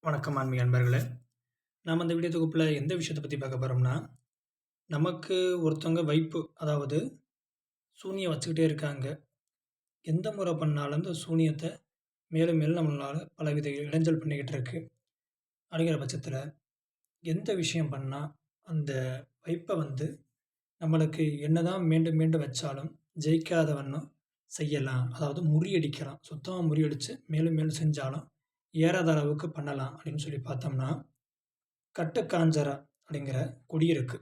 வணக்கம் ஆன்மீக அன்பர்களே. நாம் இந்த வீடியோ தொகுப்பில் எந்த விஷயத்தை பற்றி பார்க்க போகிறோம்னா, நமக்கு ஒருத்தவங்க வைப்பு, அதாவது சூனியம் வச்சுக்கிட்டே இருக்காங்க. எந்த முறை பண்ணாலும் அந்த சூனியத்தை மேலும் மேலும் நம்மளால் பலவித இடைஞ்சல் பண்ணிக்கிட்டு இருக்கு. அப்படிங்கிற பட்சத்தில் எந்த விஷயம் பண்ணால் அந்த வைப்பை நம்மளுக்கு என்னதான் மீண்டும் மீண்டும் வச்சாலும் ஜெயிக்காத வண்ணம் செய்யலாம். அதாவது முறியடிக்கலாம். சுத்தமாக முறியடித்து மேலும் மேலும் செஞ்சாலும் ஏறாத அளவுக்கு பண்ணலாம் அப்படின்னு சொல்லி பார்த்தோம்னா, கட்டுக்காஞ்சரா அப்படிங்கிற கொடி இருக்கு.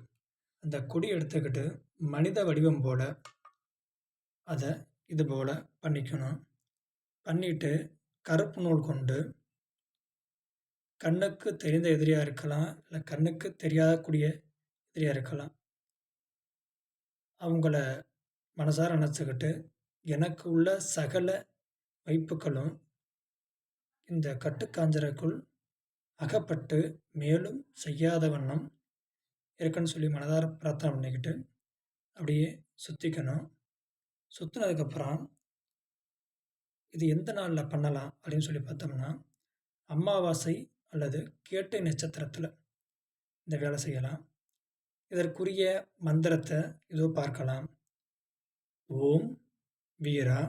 அந்த கொடி எடுத்துக்கிட்டு மனித வடிவம் போல அதை இது போல பண்ணிக்கணும். பண்ணிட்டு கருப்பு நூல் கொண்டு கண்ணுக்கு தெரிந்த எதிரியாக இருக்கலாம், இல்லை கண்ணுக்கு தெரியாதக்கூடிய எதிரியாக இருக்கலாம், அவங்கள மனசார நினச்சிக்கிட்டு எனக்கு உள்ள சகல வைப்புகளும் இந்த கட்டுக்காஞ்சரைக்குள் அகப்பட்டு மேலும் செய்யாத வண்ணம் இருக்குன்னு சொல்லி மனதார பிரார்த்தனை பண்ணிக்கிட்டு அப்படியே சுற்றிக்கணும். சுற்றினதுக்கப்புறம் இது எந்த நாளில் பண்ணலாம் அப்படின்னு சொல்லி பார்த்தோம்னா, அமாவாசை அல்லது கேட்டை நட்சத்திரத்தில் இந்த வேலை செய்யலாம். இதற்குரிய மந்திரத்தை இதோ பார்க்கலாம். ஓம் வீரா,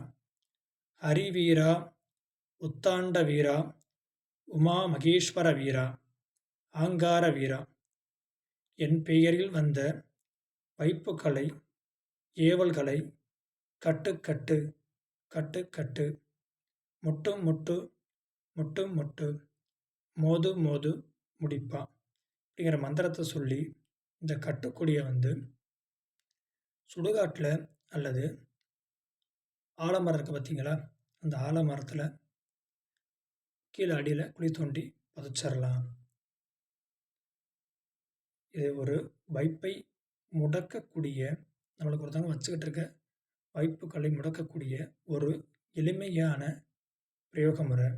ஹரிவீரா, உத்தாண்ட வீரா, உமா மகேஸ்வர வீரா, ஆங்கார வீரா, என் பெயரில் வந்த வைப்புகளை, ஏவல்களை கட்டு கட்டு கட்டு, முட்டு முட்டு முட்டு முட்டு, மோது மோது முடிப்பா அப்படிங்கிற மந்திரத்தை சொல்லி இந்த கட்டுக்கொடியை சுடுகாட்டில் அல்லது ஆலமரம் இருக்குது பார்த்தீங்களா, அந்த ஆலமரத்தில் கீழே அடியில் குழி தோண்டி புதைச்சிடலாம். இது ஒரு வைப்பை முடக்கக்கூடிய, நம்மளுக்கு ஒருத்தவங்க வச்சுக்கிட்டு இருக்க வைப்புகளை முடக்கக்கூடிய ஒரு எளிமையான பிரயோக முறை.